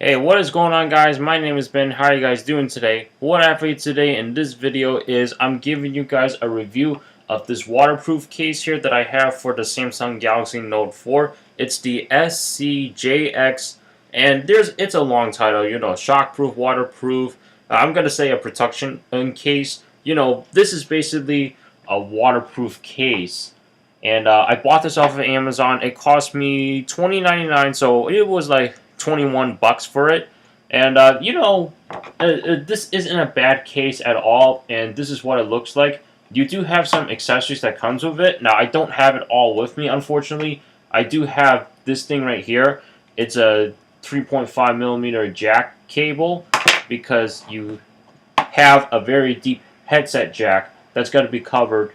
Hey, what is going on, guys? My name is Ben. How are you guys doing today? What I have for you today in this video is I'm giving you guys a review of this waterproof case here that I have for the Samsung Galaxy Note 4. It's the SCJX, and it's a long title, shockproof, waterproof. I'm gonna say a protection case. This is basically a waterproof case. And I bought this off of Amazon. It cost me $20.99, so it was like 21 bucks for it. And this isn't a bad case at all, and this is what it looks like. You do have some accessories that comes with it. Now, I don't have it all with me, unfortunately. I do have this thing right here. It's a 3.5mm jack cable, because you have a very deep headset jack that's got to be covered.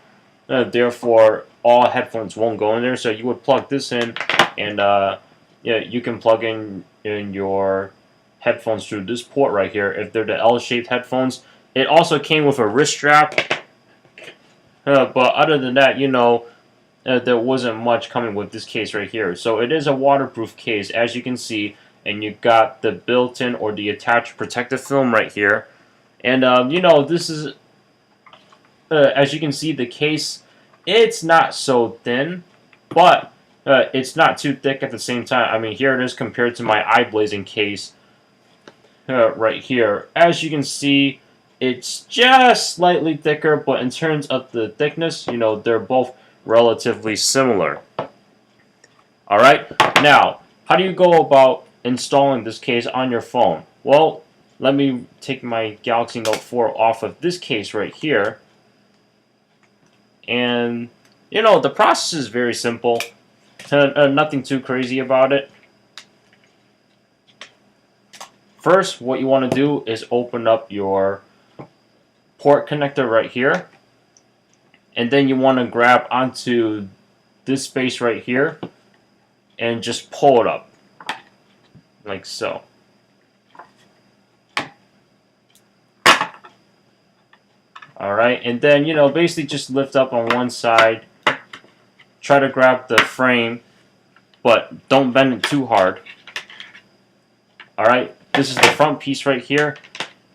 Therefore, all headphones won't go in there. So you would plug this in, and yeah, you can plug in your headphones through this port right here if they're the L-shaped headphones. It also came with a wrist strap, but other than that, there wasn't much coming with this case right here. So it is a waterproof case, as you can see, and you got the built-in or the attached protective film right here. And this is, as you can see, the case, it's not so thin, but it's not too thick at the same time. I mean, here it is compared to my eye blazing case right here. As you can see, it's just slightly thicker, but in terms of the thickness, they're both relatively similar. Alright, now, how do you go about installing this case on your phone? Well, let me take my Galaxy Note 4 off of this case right here. And, the process is very simple. Nothing too crazy about it. First, what you want to do is open up your port connector right here. And then you want to grab onto this space right here and just pull it up. Like so. Alright, and then, basically just lift up on one side. Try to grab the frame, but don't bend it too hard. Alright, this is the front piece right here.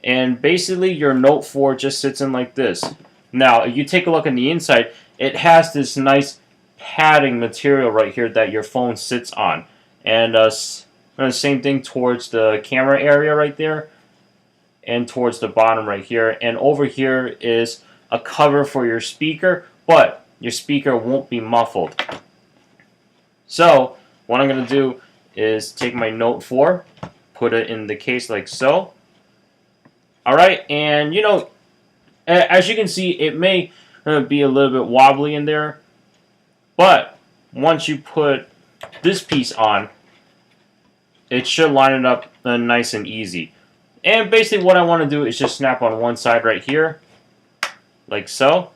And basically your Note 4 just sits in like this. Now, if you take a look on the inside, it has this nice padding material right here that your phone sits on. And same thing towards the camera area right there. And towards the bottom right here. And over here is a cover for your speaker, but your speaker won't be muffled. So, what I'm going to do is take my Note 4, put it in the case like so. Alright, and as you can see, it may be a little bit wobbly in there, but once you put this piece on, it should line it up nice and easy. And basically what I want to do is just snap on one side right here, like so.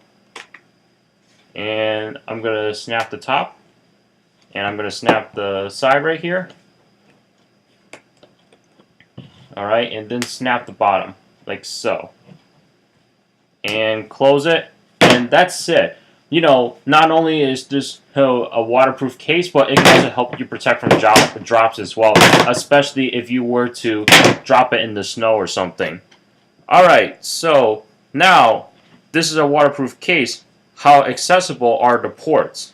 And I'm going to snap the top, and I'm going to snap the side right here. Alright, and then snap the bottom, like so. And close it, and that's it. Not only is this a waterproof case, but it can also help you protect from drops as well, especially if you were to drop it in the snow or something. Alright, so now this is a waterproof case. How accessible are the ports?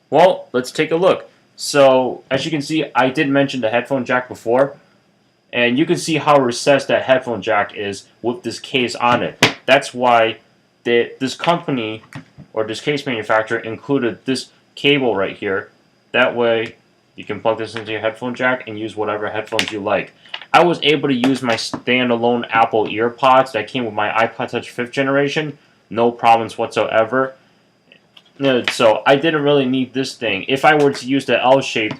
Well, let's take a look. So, as you can see, I did mention the headphone jack before, and you can see how recessed that headphone jack is with this case on it. That's why this company, or this case manufacturer, included this cable right here. That way, you can plug this into your headphone jack and use whatever headphones you like. I was able to use my standalone Apple EarPods that came with my iPod Touch 5th generation. No problems whatsoever. So I didn't really need this thing. If I were to use the L-shaped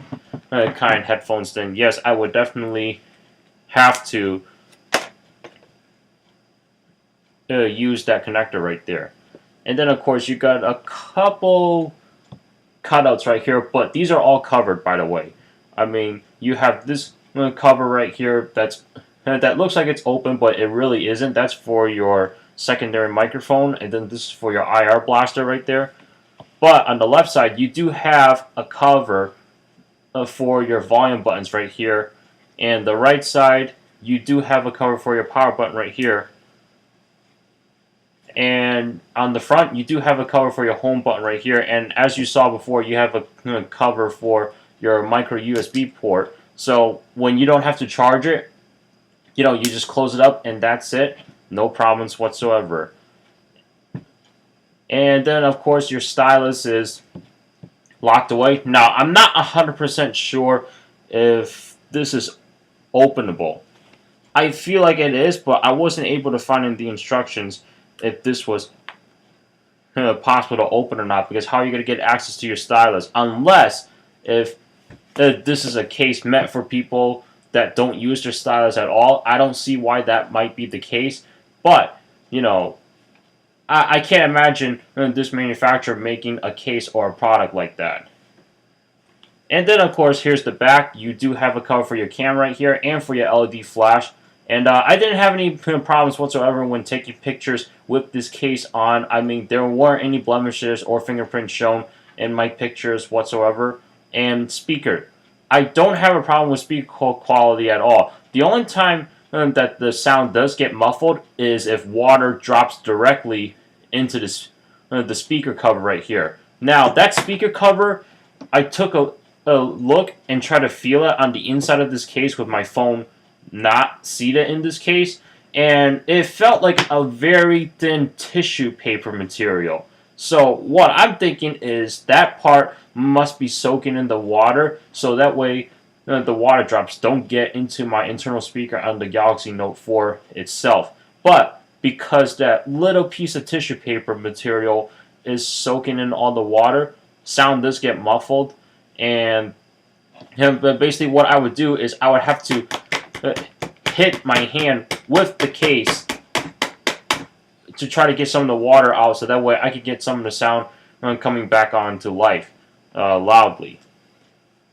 kind headphones, then yes, I would definitely have to use that connector right there. And then of course you got a couple cutouts right here, but these are all covered, by the way. I mean, you have this cover right here that looks like it's open, but it really isn't. That's for your secondary microphone, and then this is for your IR blaster right there. But on the left side, you do have a cover for your volume buttons right here. And the right side, you do have a cover for your power button right here. And on the front, you do have a cover for your home button right here. And as you saw before, you have a cover for your micro USB port. So when you don't have to charge it, you just close it up and that's it. No problems whatsoever. And then, of course, your stylus is locked away. Now, I'm not 100% sure if this is openable. I feel like it is, but I wasn't able to find in the instructions if this was possible to open or not, because how are you going to get access to your stylus? Unless if this is a case meant for people that don't use their stylus at all. I don't see why that might be the case, but, I can't imagine this manufacturer making a case or a product like that. And then, of course, here's the back. You do have a cover for your camera right here and for your LED flash. And I didn't have any problems whatsoever when taking pictures with this case on. I mean, there weren't any blemishes or fingerprints shown in my pictures whatsoever. And speaker. I don't have a problem with speaker quality at all. The only time that the sound does get muffled is if water drops directly into this, the speaker cover right here. Now, that speaker cover, I took a look and tried to feel it on the inside of this case with my phone not seated in this case, and it felt like a very thin tissue paper material. So what I'm thinking is that part must be soaking in the water, so that way the water drops don't get into my internal speaker on the Galaxy Note 4 itself. But because that little piece of tissue paper material is soaking in all the water, sound does get muffled. And basically what I would do is I would have to hit my hand with the case to try to get some of the water out, so that way I could get some of the sound coming back on to life loudly.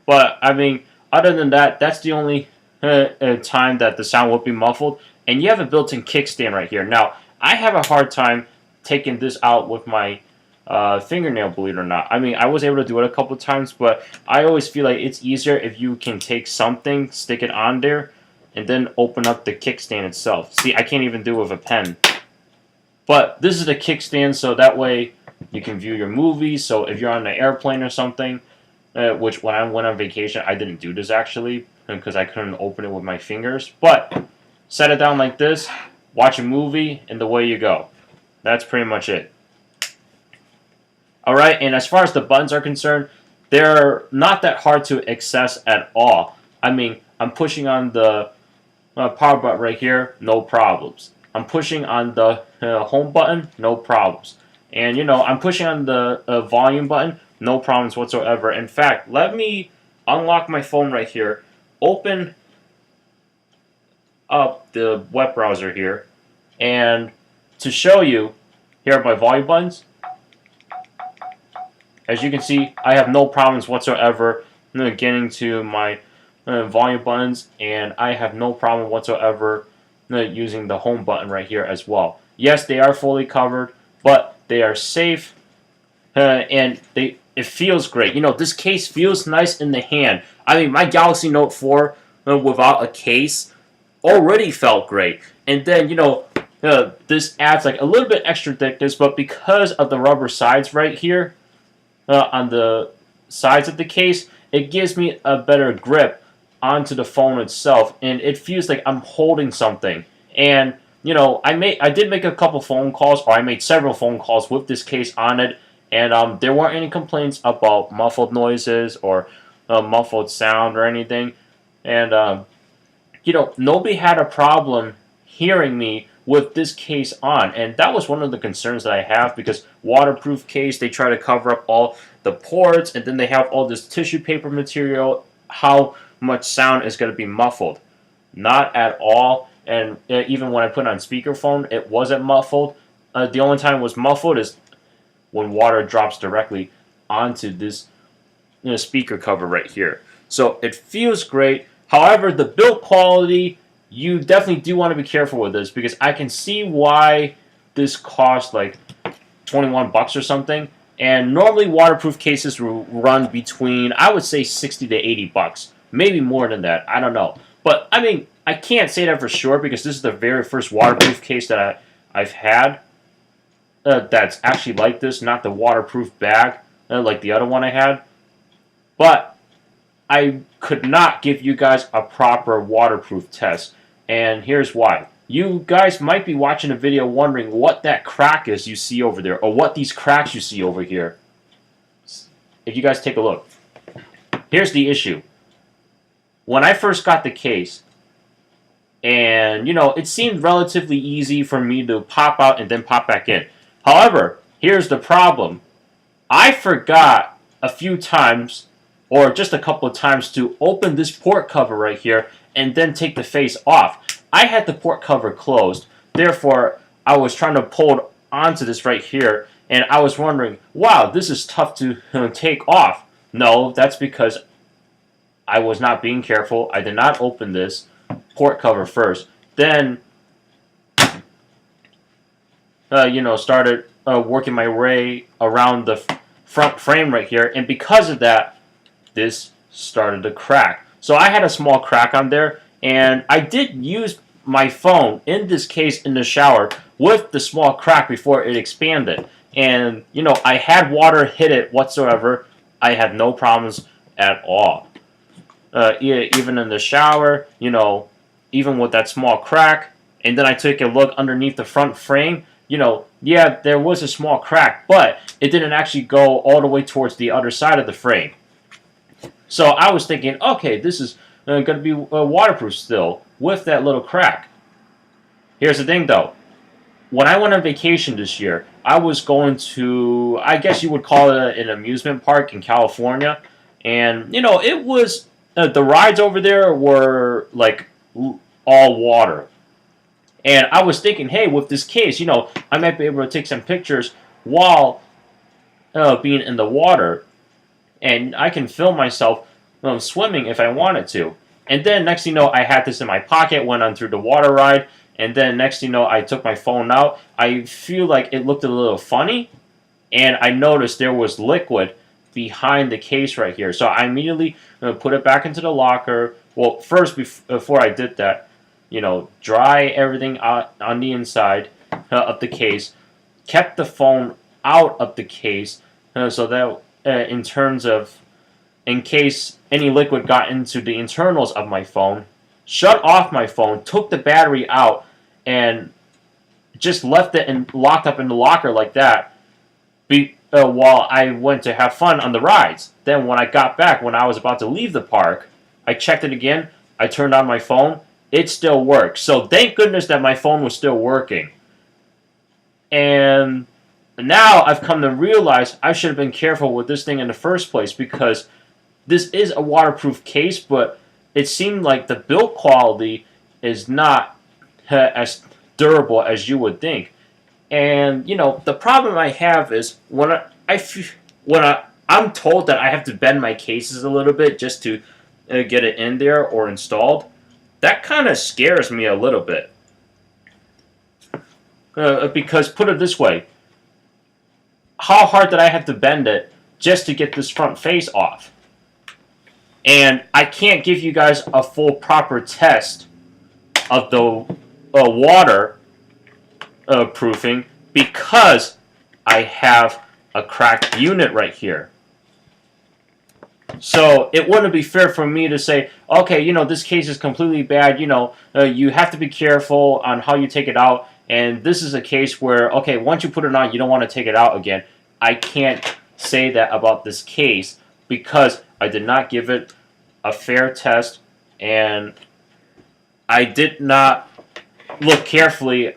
But I mean, other than that, that's the only time that the sound will be muffled. And you have a built-in kickstand right here. Now, I have a hard time taking this out with my fingernail, believe it or not. I mean, I was able to do it a couple of times, but I always feel like it's easier if you can take something, stick it on there, and then open up the kickstand itself. See, I can't even do it with a pen. But this is the kickstand, so that way you can view your movies. So if you're on an airplane or something, which when I went on vacation, I didn't do this actually, because I couldn't open it with my fingers. But set it down like this, watch a movie, and away you go. That's pretty much it. Alright, and as far as the buttons are concerned, they're not that hard to access at all. I mean, I'm pushing on the power button right here, no problems. I'm pushing on the home button, no problems. And, I'm pushing on the volume button, no problems whatsoever. In fact, let me unlock my phone right here, open up the web browser here, and to show you, here are my volume buttons. As you can see, I have no problems whatsoever getting to my volume buttons, and I have no problem whatsoever using the home button right here as well. Yes, they are fully covered, but they are safe, and it feels great. This case feels nice in the hand. I mean, my Galaxy Note 4 without a case already felt great. And then, this adds like a little bit extra thickness, but because of the rubber sides right here on the sides of the case, it gives me a better grip onto the phone itself, and it feels like I'm holding something. And I did make a couple phone calls, or I made several phone calls with this case on it, and there weren't any complaints about muffled noises or muffled sound or anything. And nobody had a problem hearing me with this case on, and that was one of the concerns that I have, because waterproof case, they try to cover up all the ports, and then they have all this tissue paper material. How much sound is going to be muffled? Not at all. And even when I put it on speakerphone, it wasn't muffled. The only time it was muffled is when water drops directly onto this speaker cover right here. So it feels great. However, the build quality, you definitely do want to be careful with this, because I can see why this cost like 21 bucks or something. And normally waterproof cases will run between, I would say, 60 to 80 bucks. Maybe more than that. I don't know. But, I mean, I can't say that for sure because this is the very first waterproof case that I've had that's actually like this, not the waterproof bag like the other one I had. But I could not give you guys a proper waterproof test, and here's why. You guys might be watching a video wondering what that crack is you see over there, or what these cracks you see over here. If you guys take a look. Here's the issue. When I first got the case, and, you know, it seemed relatively easy for me to pop out and then pop back in. However, here's the problem. I forgot a few times, or just a couple of times, to open this port cover right here and then take the face off. I had the port cover closed, therefore I was trying to pull onto this right here, and I was wondering, wow, this is tough to take off. No, that's because I was not being careful. I did not open this port cover first. Then, you know, started working my way around the front frame right here, and because of that, this started to crack. So I had a small crack on there, and I did use my phone in this case in the shower with the small crack before it expanded. And, you know, I had water hit it whatsoever. I had no problems at all. Even in the shower, you know, even with that small crack, and then I took a look underneath the front frame, you know, yeah, there was a small crack, but it didn't actually go all the way towards the other side of the frame. So I was thinking, okay, this is going to be waterproof still with that little crack. Here's the thing, though. When I went on vacation this year, I was going to, I guess you would call it an amusement park in California. And, you know, it was, the rides over there were, like, all water. And I was thinking, hey, with this case, you know, I might be able to take some pictures while being in the water. And I can film myself swimming if I wanted to. And then next thing you know, I had this in my pocket, went on through the water ride, and then next thing you know, I took my phone out. I feel like it looked a little funny, and I noticed there was liquid behind the case right here. So I immediately put it back into the locker. Well, first, before I did that, you know, dry everything out on the inside of the case, kept the phone out of the case so that in terms of, in case any liquid got into the internals of my phone, shut off my phone, took the battery out, and just left it and locked up in the locker like that while I went to have fun on the rides. Then when I got back, when I was about to leave the park, I checked it again, I turned on my phone, it still worked. So thank goodness that my phone was still working. And now I've come to realize I should have been careful with this thing in the first place, because this is a waterproof case, but it seemed like the build quality is not as durable as you would think. And, you know, the problem I have is when I'm told that I have to bend my cases a little bit just to get it in there or installed, that kind of scares me a little bit. Because, put it this way, how hard did I have to bend it just to get this front face off? And I can't give you guys a full proper test of the water proofing because I have a cracked unit right here. So it wouldn't be fair for me to say, okay, you know, this case is completely bad, you know, you have to be careful on how you take it out, and this is a case where, okay, once you put it on, you don't want to take it out again. I can't say that about this case because I did not give it a fair test, and I did not look carefully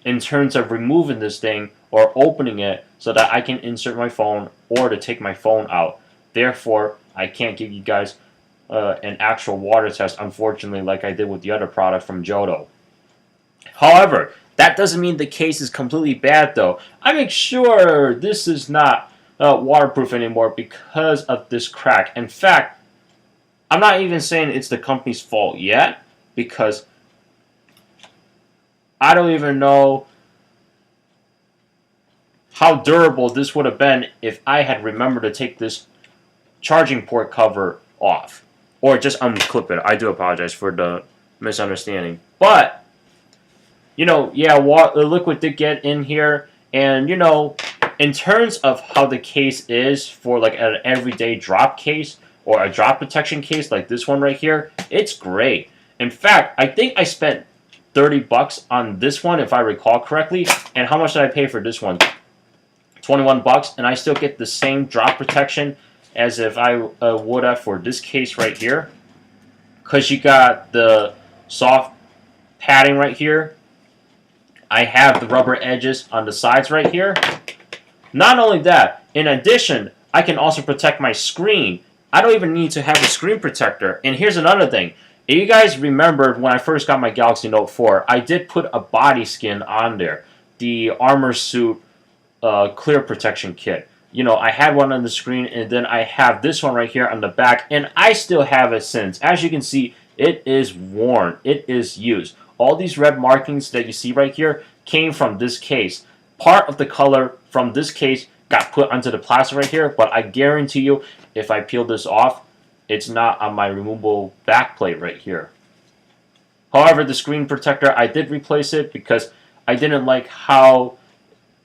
in terms of removing this thing or opening it so that I can insert my phone or to take my phone out. Therefore, I can't give you guys an actual water test, unfortunately, like I did with the other product from Jodo. However, that doesn't mean the case is completely bad, though. I make sure this is not waterproof anymore because of this crack. In fact, I'm not even saying it's the company's fault yet, because I don't even know how durable this would have been if I had remembered to take this charging port cover off. Or just unclip it. I do apologize for the misunderstanding. But, yeah, the liquid did get in here, and, in terms of how the case is for, like, an everyday drop case, or a drop protection case like this one right here, it's great. In fact, I think I spent 30 bucks on this one, if I recall correctly, and how much did I pay for this one? 21 bucks, and I still get the same drop protection as if I would have for this case right here, because you got the soft padding right here. I have the rubber edges on the sides right here. Not only that, in addition, I can also protect my screen. I don't even need to have a screen protector. And here's another thing. If you guys remembered when I first got my Galaxy Note 4, I did put a body skin on there, the Armor Suit Clear Protection Kit. I had one on the screen, and then I have this one right here on the back, and I still have it since. As you can see, it is worn. It is used. All these red markings that you see right here came from this case. Part of the color from this case got put onto the plastic right here, but I guarantee you, if I peel this off, it's not on my removable back plate right here. However, the screen protector, I did replace it because I didn't like how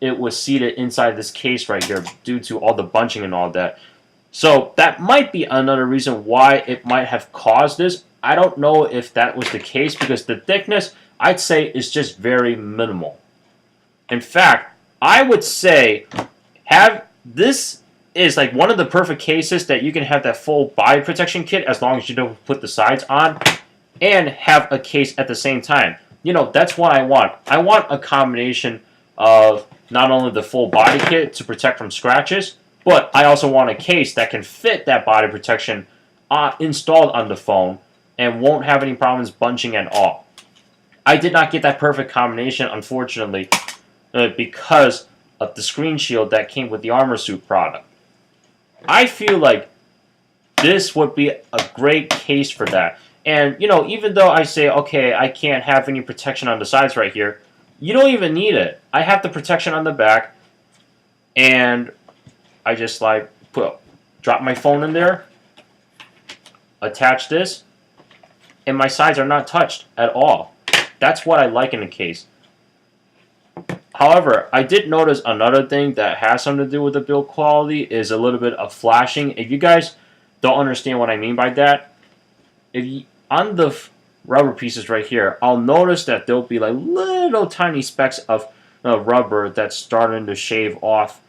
it was seated inside this case right here due to all the bunching and all that. So that might be another reason why it might have caused this. I don't know if that was the case because the thickness, I'd say, is just very minimal. In fact, I would say this is like one of the perfect cases that you can have that full body protection kit as long as you don't put the sides on and have a case at the same time. That's what I want. I want a combination of not only the full body kit to protect from scratches, but I also want a case that can fit that body protection installed on the phone and won't have any problems bunching at all. I did not get that perfect combination, unfortunately, because of the screen shield that came with the Armor Suit product. I feel like this would be a great case for that. And, even though I say, okay, I can't have any protection on the sides right here, you don't even need it. I have the protection on the back, and I just drop my phone in there, attach this, and my sides are not touched at all. That's what I like in a case. However, I did notice another thing that has something to do with the build quality is a little bit of flashing. If you guys don't understand what I mean by that, on the rubber pieces right here, I'll notice that there'll be like little tiny specks of rubber that's starting to shave off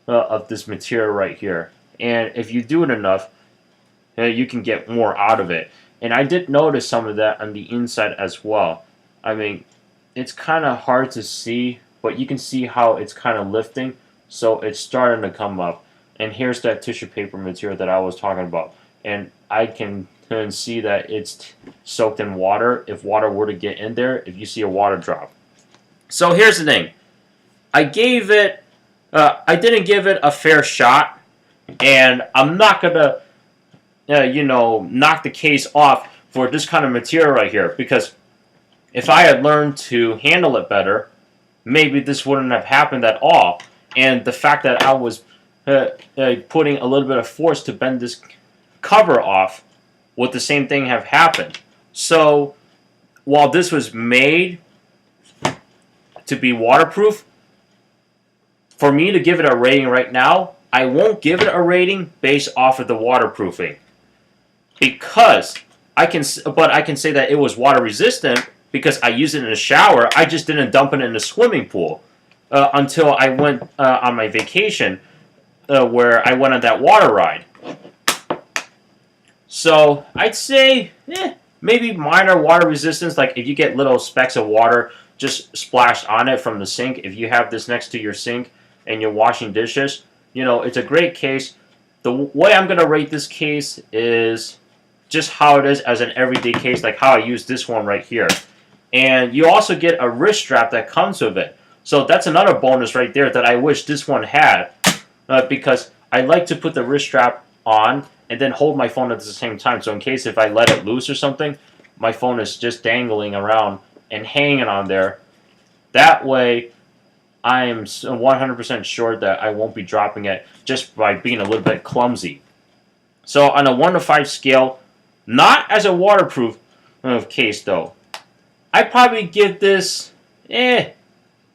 of this material right here. And if you do it enough, you can get more out of it. And I did notice some of that on the inside as well. I mean, it's kind of hard to see, but you can see how it's kind of lifting, so it's starting to come up. And here's that tissue paper material that I was talking about. And I can see that it's soaked in water if water were to get in there, if you see a water drop. So here's the thing. I didn't give it a fair shot, and I'm not going to, knock the case off for this kind of material right here, because if I had learned to handle it better, maybe this wouldn't have happened at all. And the fact that I was putting a little bit of force to bend this cover off, would the same thing have happened? So, while this was made to be waterproof, for me to give it a rating right now, I won't give it a rating based off of the waterproofing. Because I can say that it was water resistant because I used it in the shower. I just didn't dump it in the swimming pool until I went on my vacation where I went on that water ride. So I'd say maybe minor water resistance, like if you get little specks of water just splashed on it from the sink. If you have this next to your sink and you're washing dishes, it's a great case. The way I'm going to rate this case is just how it is as an everyday case, like how I use this one right here. And you also get a wrist strap that comes with it. So that's another bonus right there that I wish this one had, because I like to put the wrist strap on and then hold my phone at the same time. So in case if I let it loose or something, my phone is just dangling around and hanging on there. That way, I am 100% sure that I won't be dropping it just by being a little bit clumsy. So on a 1 to 5 scale, not as a waterproof, of case though. I'd probably give this,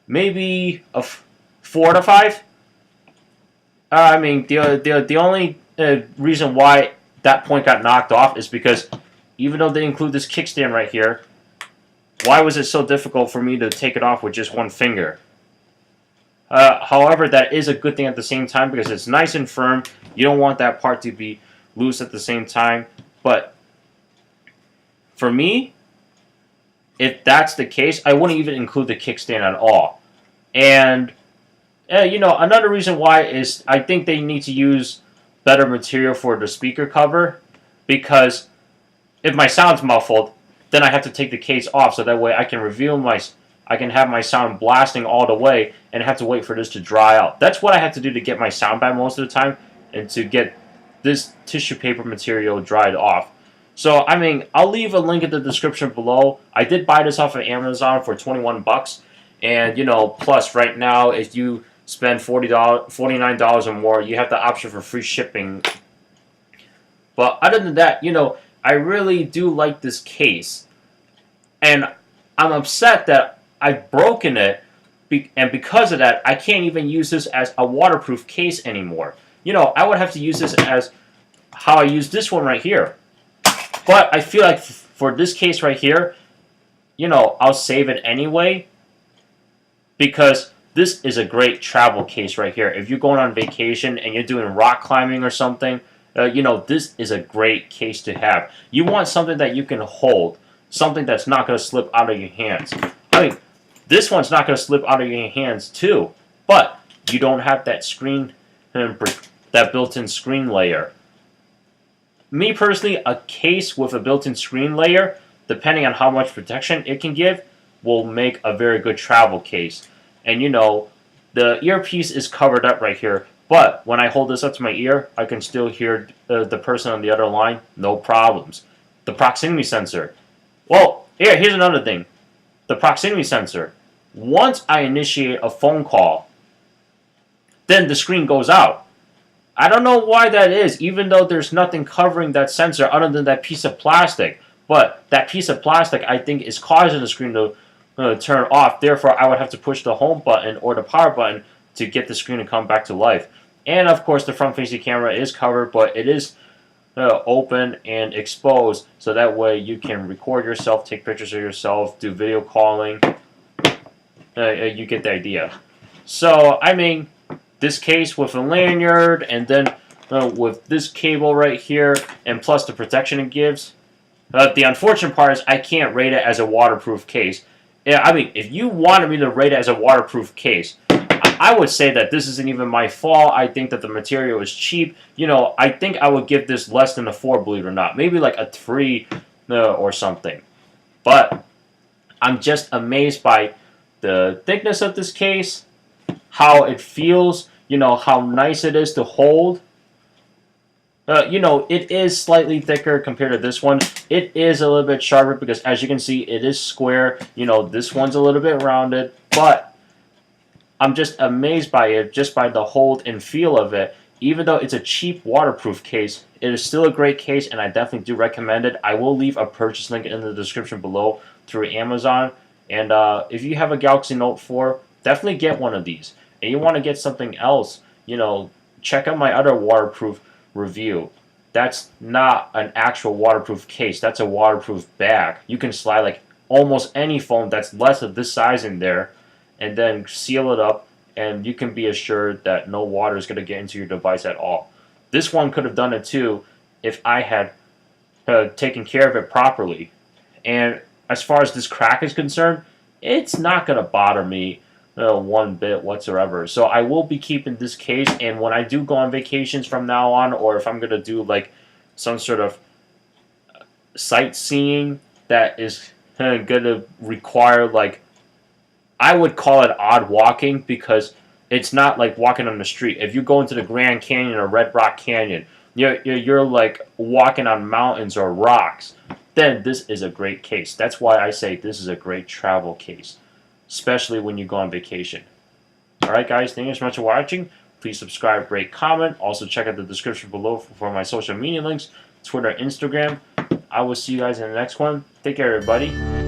maybe a 4 to 5. I mean, the only reason why that point got knocked off is because even though they include this kickstand right here, why was it so difficult for me to take it off with just one finger? However, that is a good thing at the same time because it's nice and firm. You don't want that part to be loose at the same time. But for me, if that's the case, I wouldn't even include the kickstand at all. And you know, another reason why is I think they need to use better material for the speaker cover, because if my sound's muffled, then I have to take the case off so that way I can I can have my sound blasting all the way and have to wait for this to dry out. That's what I have to do to get my sound back most of the time and to get this tissue paper material dried off. So, I mean, I'll leave a link in the description below. I did buy this off of Amazon for 21 bucks. And, you know, plus right now, if you spend $49 or more, you have the option for free shipping. But other than that, you know, I really do like this case. And I'm upset that I've broken it, and because of that, I can't even use this as a waterproof case anymore. You know, I would have to use this as how I use this one right here. But I feel like for this case right here, you know, I'll save it anyway, because this is a great travel case right here. If you're going on vacation and you're doing rock climbing or something, you know, this is a great case to have. You want something that you can hold, something that's not going to slip out of your hands. I mean, this one's not going to slip out of your hands too, but you don't have that screen, that built-in screen layer. Me personally, a case with a built-in screen layer, depending on how much protection it can give, will make a very good travel case. And you know, the earpiece is covered up right here, but when I hold this up to my ear, I can still hear the person on the other line, no problems. The proximity sensor. Well, here's another thing. The proximity sensor. Once I initiate a phone call, then the screen goes out. I don't know why that is, even though there's nothing covering that sensor other than that piece of plastic. But that piece of plastic, I think, is causing the screen to turn off. Therefore, I would have to push the home button or the power button to get the screen to come back to life. And of course, the front-facing camera is covered, but it is open and exposed, so that way you can record yourself, take pictures of yourself, do video calling. You get the idea. So, I mean, this case with a lanyard, and then with this cable right here, and plus the protection it gives. The unfortunate part is I can't rate it as a waterproof case. Yeah, I mean, if you wanted me to rate it as a waterproof case, I would say that this isn't even my fault. I think that the material is cheap. You know, I think I would give this less than a 4, believe it or not. Maybe like a 3 or something. But I'm just amazed by the thickness of this case, how it feels, you know, how nice it is to hold. You know, it is slightly thicker compared to this one. It is a little bit sharper because, as you can see, it is square. You know, this one's a little bit rounded, but I'm just amazed by it, just by the hold and feel of it. Even though it's a cheap waterproof case, it is still a great case, and I definitely do recommend it. I will leave a purchase link in the description below through Amazon. And if you have a Galaxy Note 4, definitely get one of these. And you want to get something else, you know, check out my other waterproof review. That's not an actual waterproof case. That's a waterproof bag. You can slide like almost any phone that's less of this size in there, and then seal it up, and you can be assured that no water is going to get into your device at all. This one could have done it too if I had taken care of it properly. And as far as this crack is concerned, it's not going to bother me one bit whatsoever. So I will be keeping this case, and when I do go on vacations from now on, or if I'm going to do like some sort of sightseeing that is going to require, like, I would call it odd walking, because it's not like walking on the street. If you go into the Grand Canyon or Red Rock Canyon, you're like walking on mountains or rocks, then this is a great case. That's why I say this is a great travel case, especially when you go on vacation. Alright guys, thank you so much for watching. Please subscribe, rate, comment. Also check out the description below for my social media links, Twitter, Instagram. I will see you guys in the next one. Take care, everybody.